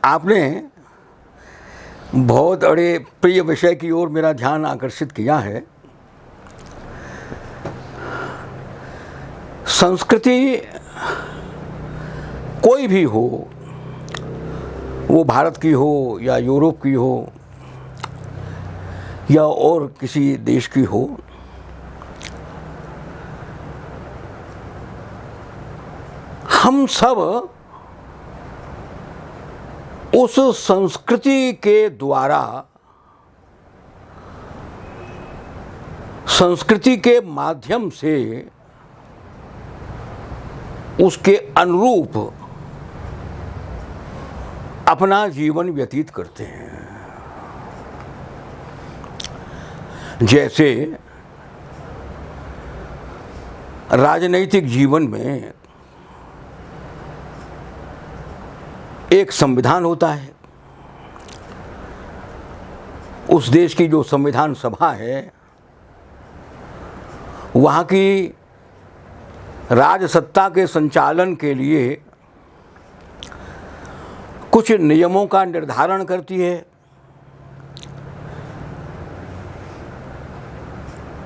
आपने बहुत बड़े प्रिय विषय की ओर मेरा ध्यान आकर्षित किया है। संस्कृति कोई भी हो, वो भारत की हो या यूरोप की हो या और किसी देश की हो, हम सब उस संस्कृति के द्वारा, संस्कृति के माध्यम से उसके अनुरूप अपना जीवन व्यतीत करते हैं। जैसे राजनैतिक जीवन में एक संविधान होता है। उस देश की जो संविधान सभा है, वहाँ की राजसत्ता के संचालन के लिए कुछ नियमों का निर्धारण करती है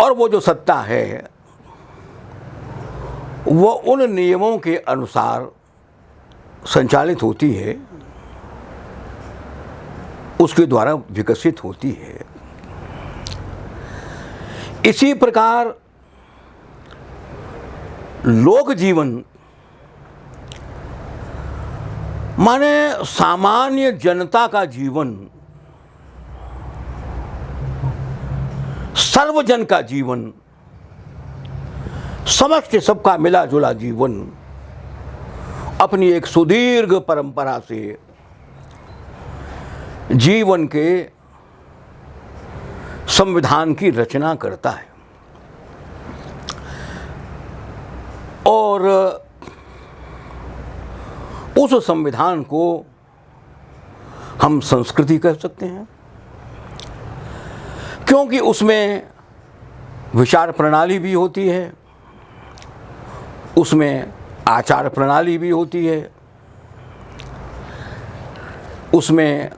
और वो जो सत्ता है वो उन नियमों के अनुसार संचालित होती है, उसके द्वारा विकसित होती है। इसी प्रकार लोक जीवन माने सामान्य जनता का जीवन, सर्वजन का जीवन, समस्त सबका मिला जुला जीवन अपनी एक सुदीर्घ परंपरा से जीवन के संविधान की रचना करता है। और उस संविधान को हम संस्कृति कह सकते हैं, क्योंकि उसमें विचार प्रणाली भी होती है, उसमें आचार प्रणाली भी होती है, उसमें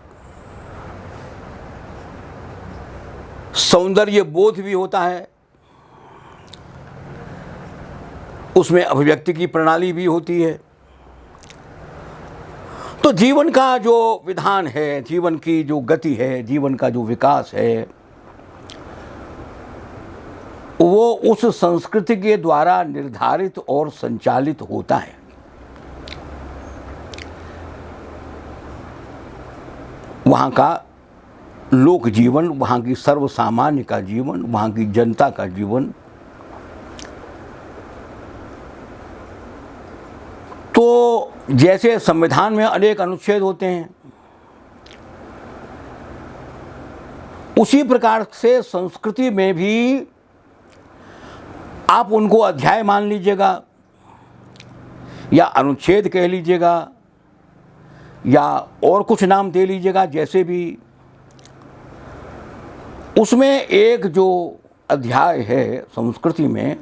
सौंदर्य बोध भी होता है, उसमें अभिव्यक्ति की प्रणाली भी होती है। तो जीवन का जो विधान है, जीवन की जो गति है, जीवन का जो विकास है, वो उस संस्कृति के द्वारा निर्धारित और संचालित होता है। वहाँ का लोक जीवन, वहाँ की सर्वसामान्य का जीवन, वहाँ की जनता का जीवन। तो जैसे संविधान में अनेक अनुच्छेद होते हैं, उसी प्रकार से संस्कृति में भी आप उनको अध्याय मान लीजिएगा या अनुच्छेद कह लीजिएगा या और कुछ नाम दे लीजिएगा, जैसे भी। उसमें एक जो अध्याय है संस्कृति में,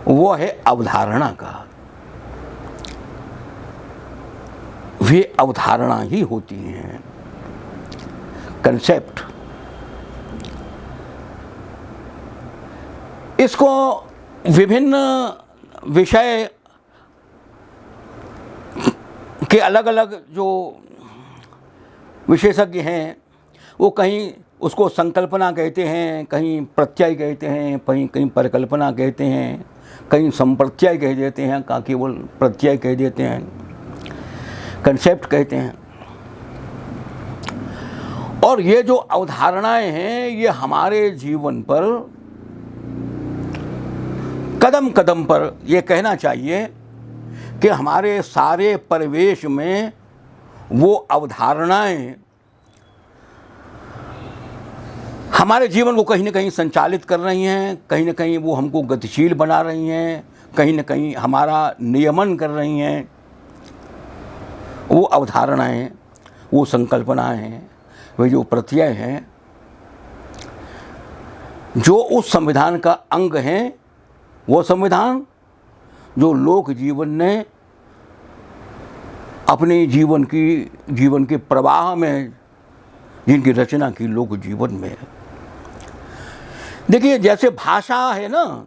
वो है अवधारणा का। वे अवधारणा ही होती हैं, कंसेप्ट। इसको विभिन्न विषय के अलग अलग जो विशेषज्ञ हैं, वो कहीं उसको संकल्पना कहते हैं, कहीं प्रत्यय कहते हैं, कहीं परिकल्पना कहते हैं, कहीं संप्रत्यय कह देते हैं, का केवल प्रत्यय कह देते हैं, कंसेप्ट कहते हैं। और ये जो अवधारणाएं हैं, ये हमारे जीवन पर कदम कदम पर, ये कहना चाहिए कि हमारे सारे परिवेश में वो अवधारणाएं हमारे जीवन को कहीं न कहीं संचालित कर रही हैं, कहीं न कहीं वो हमको गतिशील बना रही हैं, कहीं न कहीं हमारा नियमन कर रही हैं। वो अवधारणाएं, वो संकल्पनाएं हैं, वे जो प्रत्यय हैं, जो उस संविधान का अंग हैं, वो संविधान जो लोक जीवन ने अपने जीवन के प्रवाह में जिनकी रचना की लोक जीवन में। देखिए जैसे भाषा है ना,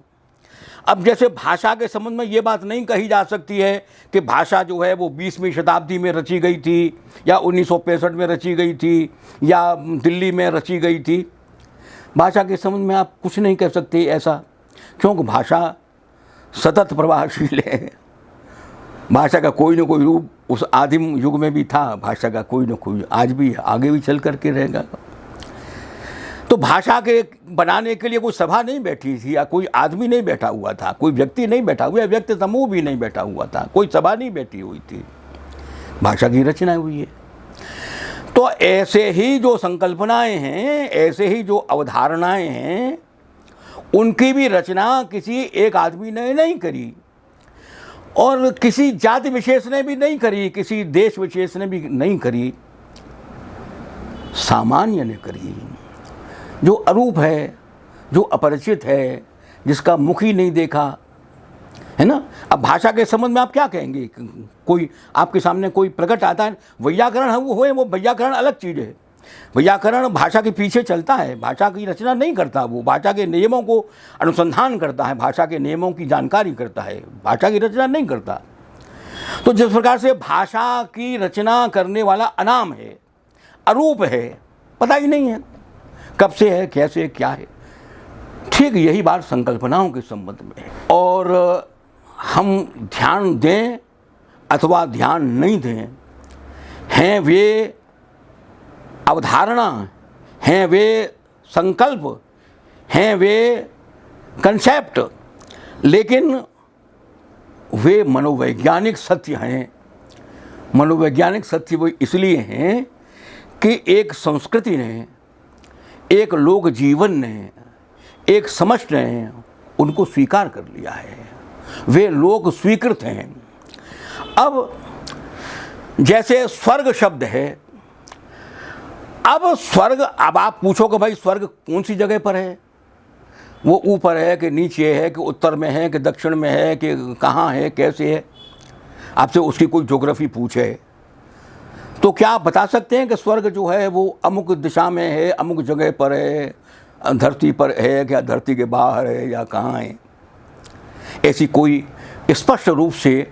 अब जैसे भाषा के संबंध में ये बात नहीं कही जा सकती है कि भाषा जो है वो 20वीं शताब्दी में रची गई थी या 1965 में रची गई थी या दिल्ली में रची गई थी। भाषा के संबंध में आप कुछ नहीं कह सकते ऐसा, क्योंकि भाषा सतत प्रवाहशील है। भाषा का कोई न कोई रूप उस आदिम युग में भी था, भाषा का कोई न कोई आज भी आगे भी चल करके रहेगा। तो भाषा के बनाने के लिए कोई सभा नहीं बैठी थी या कोई आदमी नहीं बैठा हुआ था, कोई व्यक्ति नहीं बैठा हुआ, व्यक्ति समूह भी नहीं बैठा हुआ था, कोई सभा नहीं बैठी हुई थी, भाषा की रचना हुई है। तो ऐसे ही जो संकल्पनाएं हैं, ऐसे ही जो अवधारणाएं हैं, उनकी भी रचना किसी एक आदमी ने नहीं करी और किसी जाति विशेष ने भी नहीं करी, किसी देश विशेष ने भी नहीं करी, सामान्य ने करी। जो अरूप है, जो अपरिचित है, जिसका मुख ही नहीं देखा, है ना। अब भाषा के संबंध में आप क्या कहेंगे? कोई आपके सामने कोई प्रकट आता है, वैयाकरण है वो वैयाकरण अलग चीज़ है। वैयाकरण भाषा के पीछे चलता है, भाषा की रचना नहीं करता, वो भाषा के नियमों को अनुसंधान करता है, भाषा के नियमों की जानकारी करता है, भाषा की रचना नहीं करता। तो जिस प्रकार से भाषा की रचना करने वाला अनाम है, अरूप है, पता ही नहीं है कब से है, कैसे, क्या है, ठीक यही बात संकल्पनाओं के संबंध में है। और हम ध्यान दें अथवा ध्यान नहीं दें, हैं वे अवधारणा, हैं वे संकल्प, हैं वे कंसेप्ट, लेकिन वे मनोवैज्ञानिक सत्य हैं। मनोवैज्ञानिक सत्य वो इसलिए हैं कि एक संस्कृति ने, एक लोक जीवन ने, एक समझ ने उनको स्वीकार कर लिया है, वे लोक स्वीकृत हैं। अब जैसे स्वर्ग शब्द है, अब स्वर्ग, अब आप पूछोगे भाई स्वर्ग कौन सी जगह पर है, वो ऊपर है कि नीचे है कि उत्तर में है कि दक्षिण में है कि कहाँ है, कैसे है, आपसे उसकी कोई ज्योग्राफी पूछे तो क्या आप बता सकते हैं कि स्वर्ग जो है वो अमुक दिशा में है, अमुक जगह पर है, धरती पर है क्या, धरती के बाहर है या कहाँ है? ऐसी कोई स्पष्ट रूप से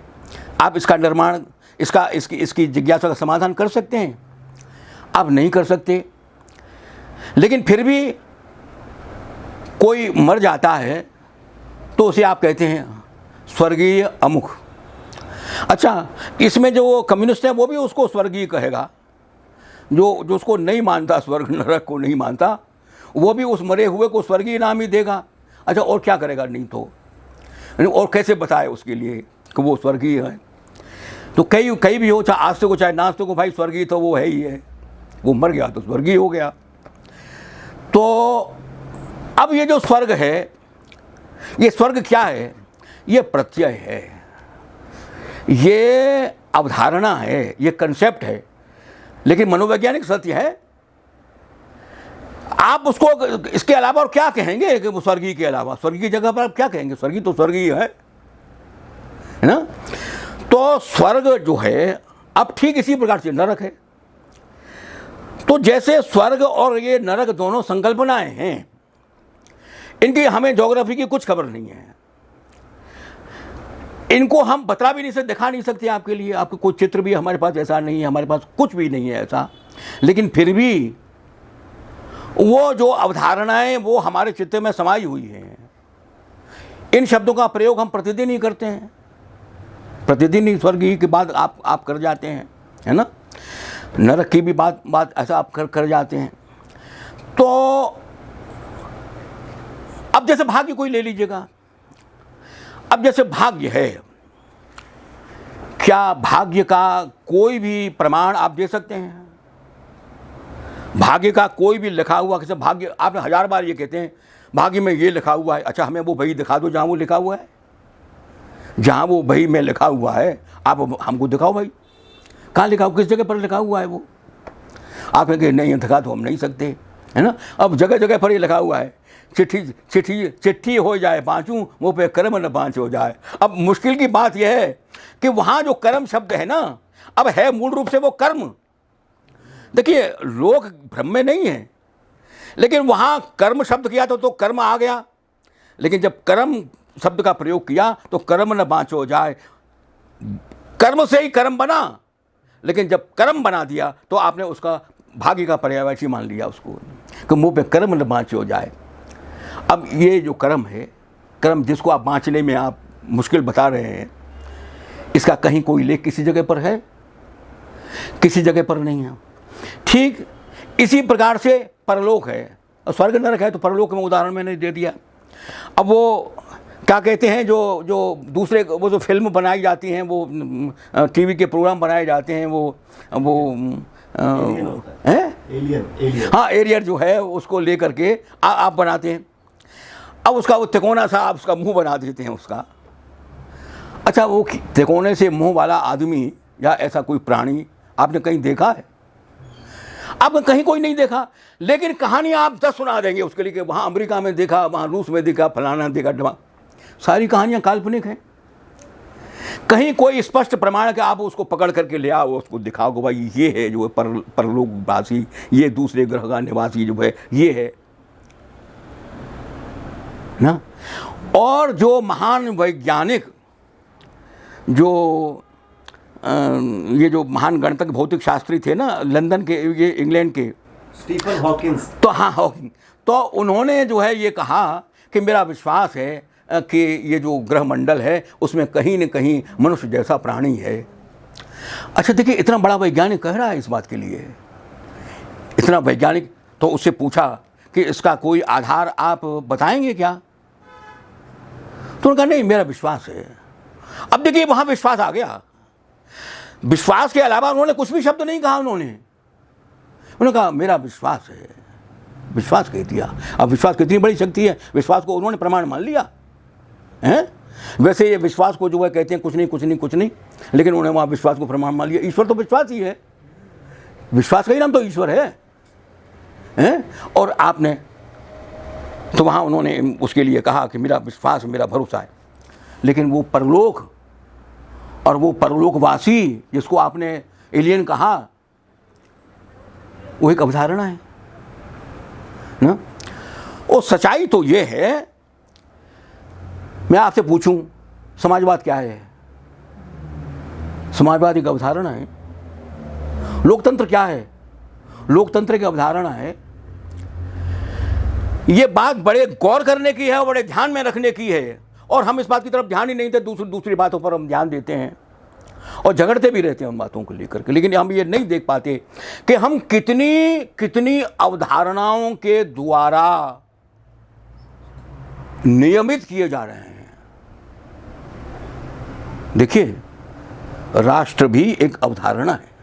आप इसका निर्माण, इसकी जिज्ञासा का समाधान कर सकते हैं? आप नहीं कर सकते। लेकिन फिर भी कोई मर जाता है तो उसे आप कहते हैं स्वर्गीय अमुक। अच्छा, इसमें जो कम्युनिस्ट है वो भी उसको स्वर्गीय कहेगा, जो उसको नहीं मानता, स्वर्ग नरक को नहीं मानता, वो भी उस मरे हुए को स्वर्गीय नाम ही देगा। अच्छा, और क्या करेगा? नहीं तो और कैसे बताए उसके लिए कि वो स्वर्गीय है? तो कई भी हो, चाहे आस्तिक को चाहे नास्तिक को, भाई स्वर्गीय तो वो है ही है, वो मर गया तो स्वर्गीय हो गया। तो अब ये जो स्वर्ग है, ये स्वर्ग क्या है? ये प्रत्यय है, ये अवधारणा है, ये कंसेप्ट है, लेकिन मनोवैज्ञानिक सत्य है। आप उसको इसके अलावा और क्या कहेंगे कि वो स्वर्गीय के अलावा? स्वर्गीय की जगह पर आप क्या कहेंगे? स्वर्गीय तो स्वर्गीय है ना। तो स्वर्ग जो है, अब ठीक इसी प्रकार से नरक है। तो जैसे स्वर्ग और ये नरक दोनों संकल्पनाएं हैं, इनकी हमें ज्योग्राफी की कुछ खबर नहीं है, इनको हम बता भी नहीं सकते, दिखा नहीं सकते आपके लिए, आपको कोई चित्र भी हमारे पास ऐसा नहीं है, हमारे पास कुछ भी नहीं है ऐसा। लेकिन फिर भी वो जो अवधारणाएं वो हमारे चित्त में समाई हुई हैं। इन शब्दों का प्रयोग हम प्रतिदिन ही करते हैं, प्रतिदिन ही स्वर्गीय की बात आप कर जाते हैं, है ना। नरक की भी बात ऐसा आप कर जाते हैं। तो अब जैसे भाग्य कोई ले लीजिएगा, अब जैसे भाग्य है, क्या भाग्य का कोई भी प्रमाण आप दे सकते हैं? भाग्य का कोई भी लिखा हुआ, कैसे भाग्य, आपने 1000 बार ये कहते हैं भाग्य में ये लिखा हुआ है। अच्छा, हमें वो बही दिखा दो जहाँ वो लिखा हुआ है, जहाँ वो बही में लिखा हुआ है आप हमको दिखाओ भाई, कहाँ लिखा हुआ, किस जगह पर लिखा हुआ है वो। आप कहेंगे नहीं दिखा तो हम नहीं सकते, है ना। अब जगह जगह पर ये लिखा हुआ है, चिट्ठी हो जाए पाँचों, वो पे कर्म न पाँच हो जाए। अब मुश्किल की बात यह है कि वहाँ जो कर्म शब्द है ना, अब है मूल रूप से वो कर्म। देखिए, लोग भ्रम में नहीं है, लेकिन वहाँ कर्म शब्द किया तो कर्म आ गया, लेकिन जब कर्म शब्द का प्रयोग किया तो कर्म न बाँचो जाए, कर्म से ही कर्म बना, लेकिन जब कर्म बना दिया तो आपने उसका भाग्य का पर्यायवाची मान लिया उसको, कि मुँह पे कर्म न बाँचो जाए। अब ये जो कर्म है, कर्म जिसको आप बाँचने में आप मुश्किल बता रहे हैं, इसका कहीं कोई लेख किसी जगह पर है? किसी जगह पर नहीं है। ठीक इसी प्रकार से परलोक है, स्वर्ग नरक है, तो परलोक में उदाहरण मैंने दे दिया। अब वो क्या कहते हैं, जो दूसरे वो जो फिल्म बनाई जाती हैं, वो टीवी के प्रोग्राम बनाए जाते हैं, वो एलियन, हाँ एलियन जो है उसको लेकर के आप बनाते हैं। अब उसका वो तिकोना सा आप उसका मुंह बना देते हैं उसका। अच्छा, वो तिकोने से मुंह वाला आदमी या ऐसा कोई प्राणी आपने कहीं देखा है? आपने कहीं कोई नहीं देखा, लेकिन कहानियाँ आप 10 सुना देंगे उसके लिए कि वहाँ अमेरिका में देखा, वहाँ रूस में देखा, फलाना देखा। सारी कहानियाँ काल्पनिक हैं। कहीं कोई स्पष्ट प्रमाण कि आप उसको पकड़ करके ले आओ, उसको दिखाओ कि भाई ये है जो परलोकवासी, ये दूसरे ग्रह का निवासी जो है ये है ना। और जो महान वैज्ञानिक, जो ये जो महान गणितज्ञ भौतिक शास्त्री थे ना, लंदन के, ये इंग्लैंड के, स्टीफन हॉकिंस, तो हाँ हॉकिंग, तो उन्होंने जो है ये कहा कि मेरा विश्वास है कि ये जो ग्रह मंडल है उसमें कहीं न कहीं मनुष्य जैसा प्राणी है। अच्छा देखिए, इतना बड़ा वैज्ञानिक कह रहा है इस बात के लिए, इतना वैज्ञानिक, तो उससे पूछा कि इसका कोई आधार आप बताएंगे क्या? तो उन्होंने कहा नहीं, मेरा विश्वास है। अब देखिए, वहाँ विश्वास आ गया, विश्वास के अलावा उन्होंने कुछ भी शब्द नहीं कहा। उन्होंने कहा मेरा विश्वास है, विश्वास कह दिया। अब विश्वास कितनी बड़ी शक्ति है, विश्वास को उन्होंने प्रमाण मान लिया है। वैसे ये विश्वास को जो है कहते हैं कुछ नहीं कुछ नहीं कुछ नहीं, लेकिन उन्होंने वहाँ विश्वास को प्रमाण मान लिया। ईश्वर तो विश्वास ही है, विश्वास का ही नाम तो ईश्वर है? और आपने तो वहाँ उन्होंने उसके लिए कहा कि मेरा विश्वास, मेरा भरोसा है। लेकिन वो परलोक और वो परलोकवासी जिसको आपने एलियन कहा, वो एक अवधारणा है ना। और सच्चाई तो ये है, मैं आपसे पूछूं समाजवाद क्या है? समाजवाद एक अवधारणा है। लोकतंत्र क्या है? लोकतंत्र की अवधारणा है। ये बात बड़े गौर करने की है और बड़े ध्यान में रखने की है, और हम इस बात की तरफ ध्यान ही नहीं देते, दूसरी बातों पर हम ध्यान देते हैं और झगड़ते भी रहते हैं उन बातों को लेकर के। लेकिन हम ये नहीं देख पाते कि हम कितनी अवधारणाओं के द्वारा नियमित किए जा रहे हैं। देखिए, राष्ट्र भी एक अवधारणा है,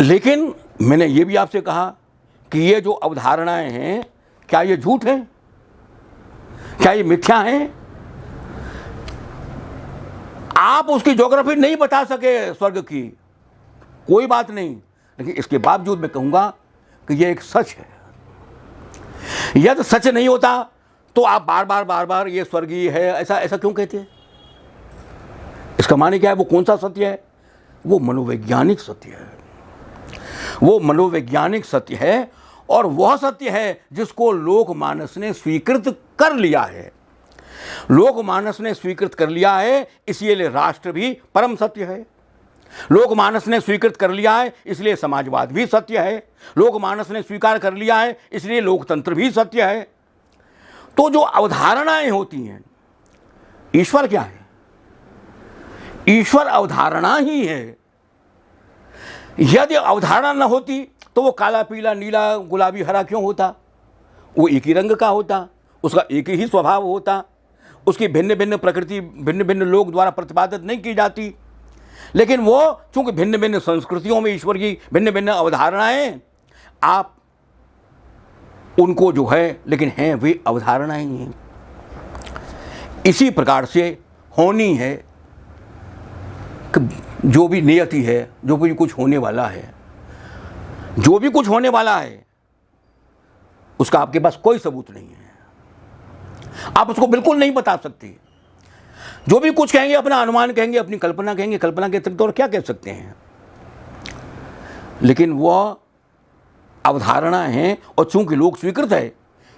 लेकिन मैंने ये भी आपसे कहा कि ये जो अवधारणाएं हैं, क्या ये झूठ है? क्या ये मिथ्या है? आप उसकी ज्योग्राफी नहीं बता सके स्वर्ग की, कोई बात नहीं, लेकिन इसके बावजूद मैं कहूंगा कि ये एक सच है। यदि सच नहीं होता तो आप बार बार ये स्वर्गीय है ऐसा क्यों कहते हैं? इसका माने क्या है? वो कौन सा सत्य है? वो मनोवैज्ञानिक सत्य है। वो मनोवैज्ञानिक सत्य है, और वह सत्य है जिसको लोकमानस ने स्वीकृत कर लिया है। लोकमानस ने स्वीकृत कर लिया है, इसलिए राष्ट्र भी परम सत्य है। लोकमानस ने स्वीकृत कर लिया है, इसलिए समाजवाद भी सत्य है। लोकमानस ने स्वीकार कर लिया है, इसलिए लोकतंत्र भी सत्य है। तो जो अवधारणाएं होती हैं, ईश्वर क्या है? ईश्वर अवधारणा ही है। यदि अवधारणा न होती तो वो काला, पीला, नीला, गुलाबी, हरा क्यों होता? वो एक ही रंग का होता, उसका एक ही स्वभाव होता, उसकी भिन्न भिन्न प्रकृति भिन्न भिन्न लोग द्वारा प्रतिपादित नहीं की जाती। लेकिन वो चूंकि भिन्न भिन्न संस्कृतियों में ईश्वर की भिन्न भिन्न अवधारणाएं, आप उनको जो है, लेकिन हैं वे अवधारणाएं ही हैं। इसी प्रकार से होनी है कि जो भी नियति है, जो भी कुछ होने वाला है, जो भी कुछ होने वाला है, उसका आपके पास कोई सबूत नहीं है। आप उसको बिल्कुल नहीं बता सकते। जो भी कुछ कहेंगे अपना अनुमान कहेंगे, अपनी कल्पना कहेंगे, कल्पना के अतिरिक्त और क्या कह सकते हैं। लेकिन वह अवधारणा है और चूंकि लोक स्वीकृत है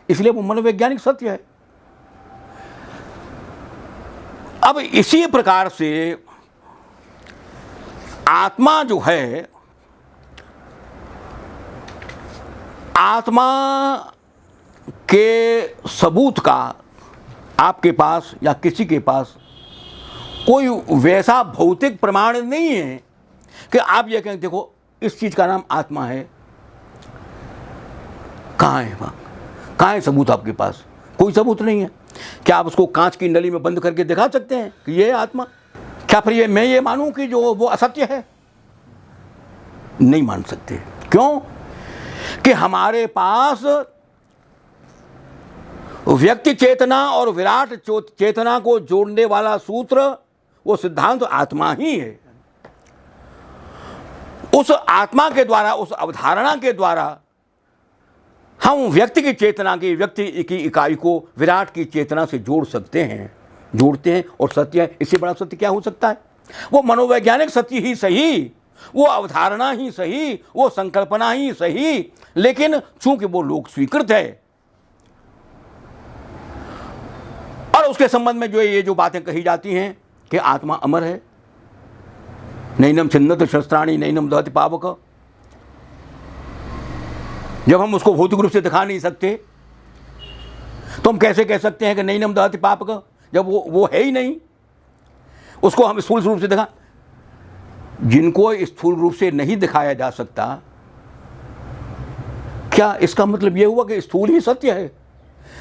इसलिए वो मनोवैज्ञानिक सत्य है। अब इसी प्रकार से आत्मा जो है, आत्मा के सबूत का आपके पास या किसी के पास कोई वैसा भौतिक प्रमाण नहीं है कि आप ये कहें देखो इस चीज का नाम आत्मा है। कहाँ है वहाँ, कहाँ है सबूत आपके पास? कोई सबूत नहीं है। क्या आप उसको कांच की नली में बंद करके दिखा सकते हैं कि ये है आत्मा? क्या फिर मैं ये मानूं कि जो वो असत्य है? नहीं मान सकते। क्यों? कि हमारे पास व्यक्ति चेतना और विराट चेतना को जोड़ने वाला सूत्र, वो सिद्धांत आत्मा ही है। उस आत्मा के द्वारा, उस अवधारणा के द्वारा हम व्यक्ति की चेतना की, व्यक्ति की इकाई को विराट की चेतना से जोड़ सकते हैं, जोड़ते हैं और सत्य है। इससे बड़ा सत्य क्या हो सकता है? वो मनोवैज्ञानिक सत्य ही सही, वो अवधारणा ही सही, वो संकल्पना ही सही, लेकिन चूंकि वो लोक स्वीकृत है और उसके संबंध में जो ये जो बातें कही जाती हैं कि आत्मा अमर है, नैनम छिन्नत शस्त्राणि नैनम दहति पावक, जब हम उसको भौतिक रूप से दिखा नहीं सकते तो हम कैसे कह सकते हैं कि नैनम दहति पावक, जब वो है ही नहीं। उसको हम स्थूल रूप से दिखा, जिनको स्थूल रूप से नहीं दिखाया जा सकता, क्या इसका मतलब यह हुआ कि स्थूल ही सत्य है,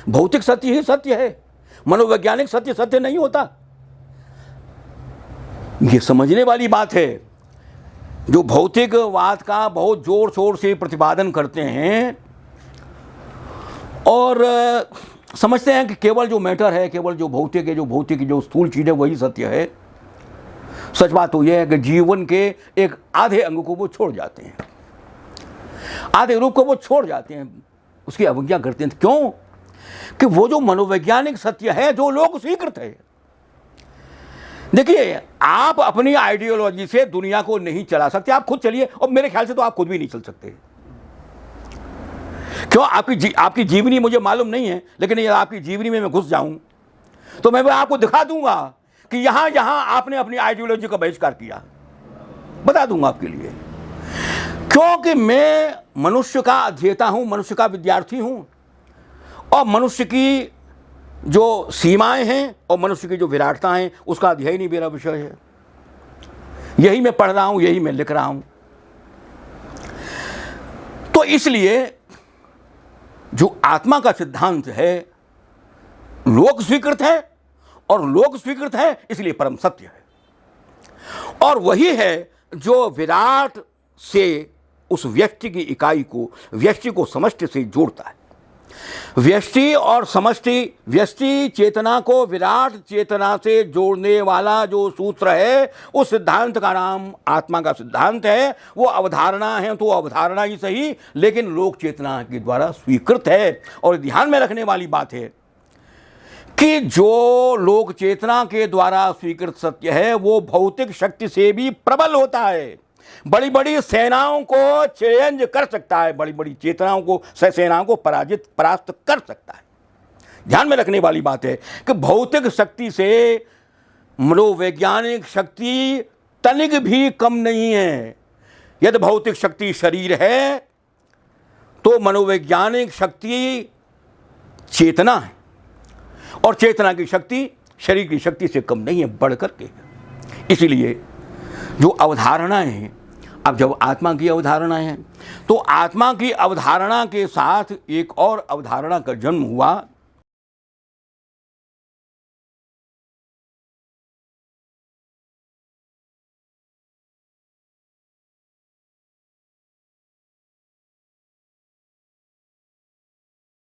भौतिक सत्य ही सत्य है, मनोवैज्ञानिक सत्य सत्य नहीं होता? यह समझने वाली बात है। जो भौतिकवाद का बहुत जोर शोर से प्रतिपादन करते हैं और समझते हैं कि केवल जो मैटर है, केवल जो भौतिक है, जो स्थूल चीज है वही सत्य है। सच बात तो यह है कि जीवन के एक आधे अंग को वो छोड़ जाते हैं, आधे रूप को वो छोड़ जाते हैं, उसकी अवज्ञा करते हैं। क्यों? कि वो जो मनोवैज्ञानिक सत्य है, जो लोक स्वीकृत है। देखिए, आप अपनी आइडियोलॉजी से दुनिया को नहीं चला सकते। आप खुद चलिए, और मेरे ख्याल से तो आप खुद भी नहीं चल सकते। क्यों? आपकी जीवनी मुझे मालूम नहीं है, लेकिन यदि आपकी जीवनी में मैं घुस जाऊं तो मैं आपको दिखा दूंगा कि यहां यहां आपने अपनी आइडियोलॉजी का बहिष्कार किया, बता दूंगा आपके लिए। क्योंकि मैं मनुष्य का अध्येता हूं, मनुष्य का विद्यार्थी हूं, और मनुष्य की जो सीमाएं हैं और मनुष्य की जो विराटता है उसका अध्ययन ही मेरा विषय है। यही मैं पढ़ रहा हूं, यही मैं लिख रहा हूं। तो इसलिए जो आत्मा का सिद्धांत है लोक स्वीकृत है, और लोक स्वीकृत है इसलिए परम सत्य है। और वही है जो विराट से उस व्यक्ति की इकाई को, व्यक्ति को समष्टि से जोड़ता है। व्यष्टि और समष्टि, व्यष्टि चेतना को विराट चेतना से जोड़ने वाला जो सूत्र है, उस सिद्धांत का नाम आत्मा का सिद्धांत है। वो अवधारणा है तो अवधारणा ही सही, लेकिन लोक चेतना के द्वारा स्वीकृत है। और ध्यान में रखने वाली बात है कि जो लोक चेतना के द्वारा स्वीकृत सत्य है वो भौतिक शक्ति से भी प्रबल होता है। बड़ी बड़ी सेनाओं को चैलेंज कर सकता है, बड़ी बड़ी चेतनाओं को, सेनाओं को परास्त कर सकता है। ध्यान में रखने वाली बात है कि भौतिक शक्ति से मनोवैज्ञानिक शक्ति तनिक भी कम नहीं है। यदि भौतिक शक्ति शरीर है तो मनोवैज्ञानिक शक्ति चेतना है, और चेतना की शक्ति शरीर की शक्ति से कम नहीं है, बढ़ करके है। इसीलिए जो अवधारणाएं हैं, अब जब आत्मा की अवधारणा है तो आत्मा की अवधारणा के साथ एक और अवधारणा का जन्म हुआ,